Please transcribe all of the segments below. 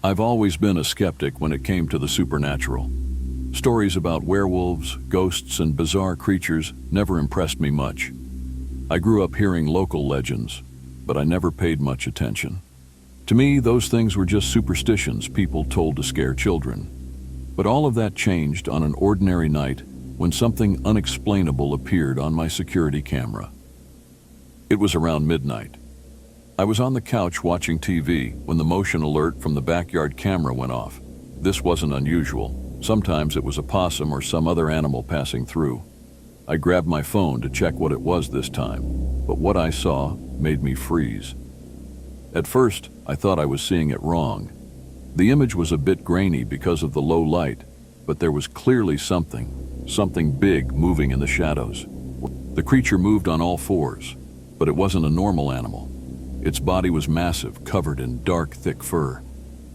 I've always been a skeptic when it came to the supernatural. Stories about werewolves, ghosts, and bizarre creatures never impressed me much. I grew up hearing local legends, but I never paid much attention. To me, those things were just superstitions people told to scare children. But all of that changed on an ordinary night when something unexplainable appeared on my security camera. It was around midnight. I was on the couch watching TV when the motion alert from the backyard camera went off. This wasn't unusual. Sometimes it was a possum or some other animal passing through. I grabbed my phone to check what it was this time, but what I saw made me freeze. At first, I thought I was seeing it wrong. The image was a bit grainy because of the low light, but there was clearly something big moving in the shadows. The creature moved on all fours, but it wasn't a normal animal. Its body was massive, covered in dark, thick fur.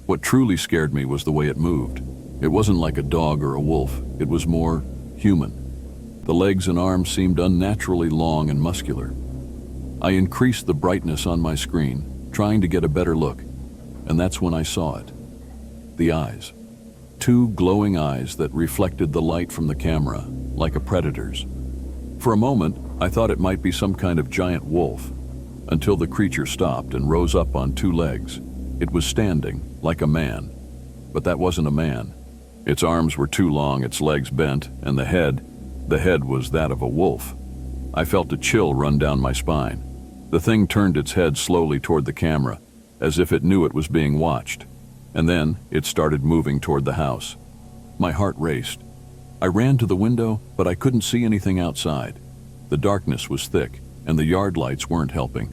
What truly scared me was the way it moved. It wasn't like a dog or a wolf, it was more human. The legs and arms seemed unnaturally long and muscular. I increased the brightness on my screen, trying to get a better look, and that's when I saw it. The eyes. Two glowing eyes that reflected the light from the camera, like a predator's. For a moment, I thought it might be some kind of giant wolf, until the creature stopped and rose up on two legs. It was standing, like a man, but that wasn't a man. Its arms were too long, its legs bent, and the head was that of a wolf. I felt a chill run down my spine. The thing turned its head slowly toward the camera, as if it knew it was being watched. And then it started moving toward the house. My heart raced. I ran to the window, but I couldn't see anything outside. The darkness was thick, and the yard lights weren't helping.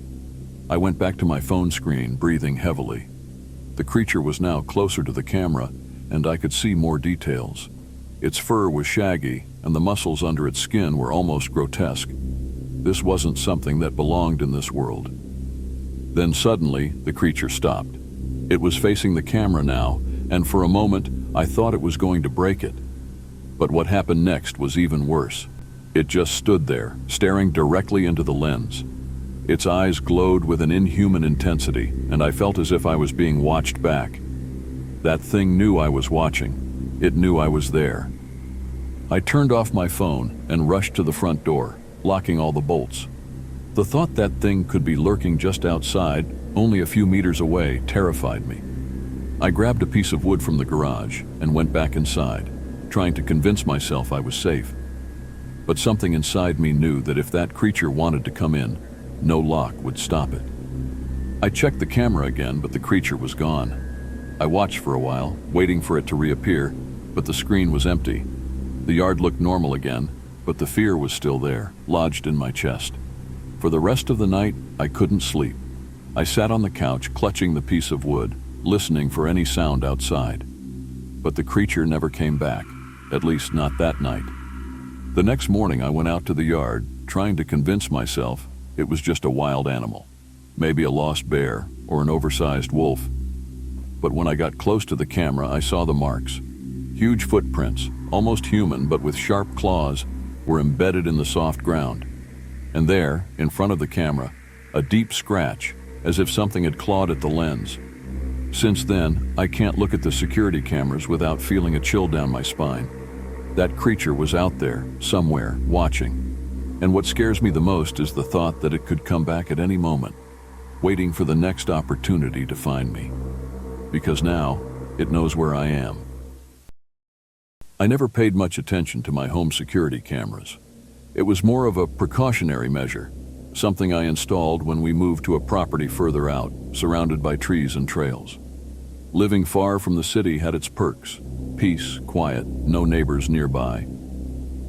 I went back to my phone screen, breathing heavily. The creature was now closer to the camera, and I could see more details. Its fur was shaggy, and the muscles under its skin were almost grotesque. This wasn't something that belonged in this world. Then suddenly, the creature stopped. It was facing the camera now, and for a moment, I thought it was going to break it. But what happened next was even worse. It just stood there, staring directly into the lens. Its eyes glowed with an inhuman intensity, and I felt as if I was being watched back. That thing knew I was watching. It knew I was there. I turned off my phone and rushed to the front door, locking all the bolts. The thought that thing could be lurking just outside, only a few meters away, terrified me. I grabbed a piece of wood from the garage and went back inside, trying to convince myself I was safe. But something inside me knew that if that creature wanted to come in, no lock would stop it. I checked the camera again, but the creature was gone. I watched for a while, waiting for it to reappear, but the screen was empty. The yard looked normal again, but the fear was still there, lodged in my chest. For the rest of the night, I couldn't sleep. I sat on the couch, clutching the piece of wood, listening for any sound outside. But the creature never came back, at least not that night. The next morning, I went out to the yard, trying to convince myself it was just a wild animal, maybe a lost bear or an oversized wolf. But when I got close to the camera, I saw the marks. Huge footprints, almost human but with sharp claws, were embedded in the soft ground. And there, in front of the camera, a deep scratch, as if something had clawed at the lens. Since then, I can't look at the security cameras without feeling a chill down my spine. That creature was out there, somewhere, watching. And what scares me the most is the thought that it could come back at any moment, waiting for the next opportunity to find me. Because now, it knows where I am. I never paid much attention to my home security cameras. It was more of a precautionary measure, something I installed when we moved to a property further out, surrounded by trees and trails. Living far from the city had its perks: peace, quiet, no neighbors nearby.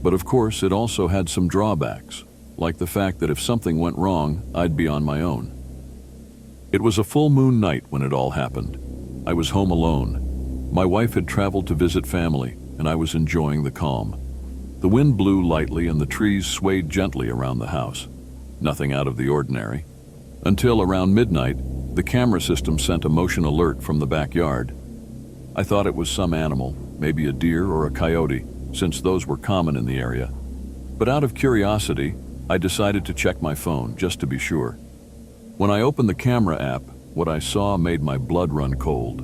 But of course, it also had some drawbacks, like the fact that if something went wrong, I'd be on my own. It was a full moon night when it all happened. I was home alone. My wife had traveled to visit family, and I was enjoying the calm. The wind blew lightly and the trees swayed gently around the house. Nothing out of the ordinary. Until around midnight, the camera system sent a motion alert from the backyard. I thought it was some animal, maybe a deer or a coyote, since those were common in the area. But out of curiosity, I decided to check my phone just to be sure. When I opened the camera app, what I saw made my blood run cold.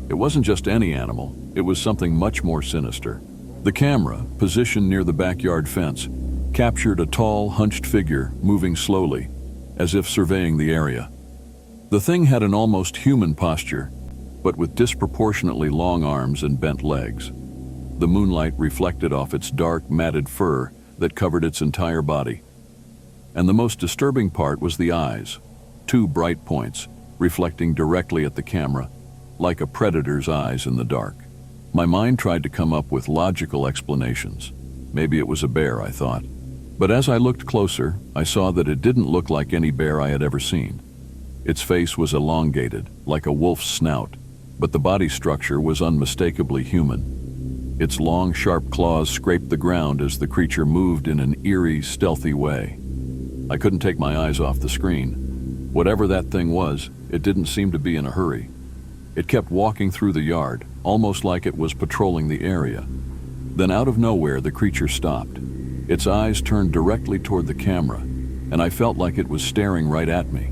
It wasn't just any animal, it was something much more sinister. The camera, positioned near the backyard fence, captured a tall, hunched figure moving slowly, as if surveying the area. The thing had an almost human posture, but with disproportionately long arms and bent legs. The moonlight reflected off its dark, matted fur that covered its entire body. And the most disturbing part was the eyes, two bright points, reflecting directly at the camera, like a predator's eyes in the dark. My mind tried to come up with logical explanations. Maybe it was a bear, I thought. But as I looked closer, I saw that it didn't look like any bear I had ever seen. Its face was elongated, like a wolf's snout, but the body structure was unmistakably human. Its long, sharp claws scraped the ground as the creature moved in an eerie, stealthy way. I couldn't take my eyes off the screen. Whatever that thing was, it didn't seem to be in a hurry. It kept walking through the yard, almost like it was patrolling the area. Then out of nowhere, the creature stopped. Its eyes turned directly toward the camera, and I felt like it was staring right at me.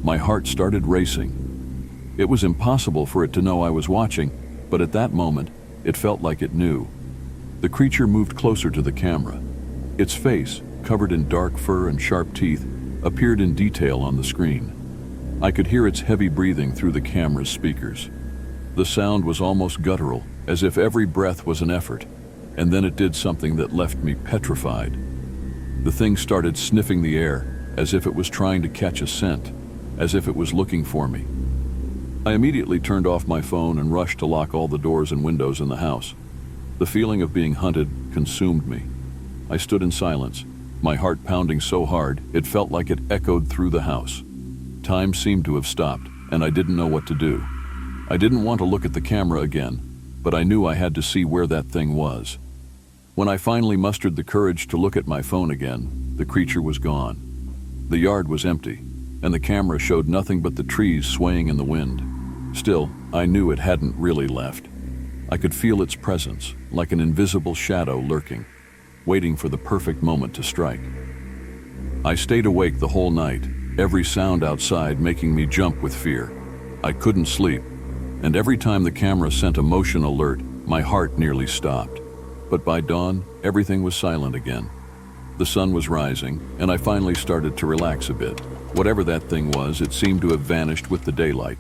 My heart started racing. It was impossible for it to know I was watching, but at that moment, it felt like it knew. The creature moved closer to the camera. Its face, covered in dark fur and sharp teeth, appeared in detail on the screen. I could hear its heavy breathing through the camera's speakers. The sound was almost guttural, as if every breath was an effort, and then it did something that left me petrified. The thing started sniffing the air, as if it was trying to catch a scent, as if it was looking for me. I immediately turned off my phone and rushed to lock all the doors and windows in the house. The feeling of being hunted consumed me. I stood in silence, my heart pounding so hard it felt like it echoed through the house. Time seemed to have stopped, and I didn't know what to do. I didn't want to look at the camera again, but I knew I had to see where that thing was. When I finally mustered the courage to look at my phone again, the creature was gone. The yard was empty, and the camera showed nothing but the trees swaying in the wind. Still, I knew it hadn't really left. I could feel its presence, like an invisible shadow lurking, waiting for the perfect moment to strike. I stayed awake the whole night, every sound outside making me jump with fear. I couldn't sleep, and every time the camera sent a motion alert, my heart nearly stopped. But by dawn, everything was silent again. The sun was rising, and I finally started to relax a bit. Whatever that thing was, it seemed to have vanished with the daylight.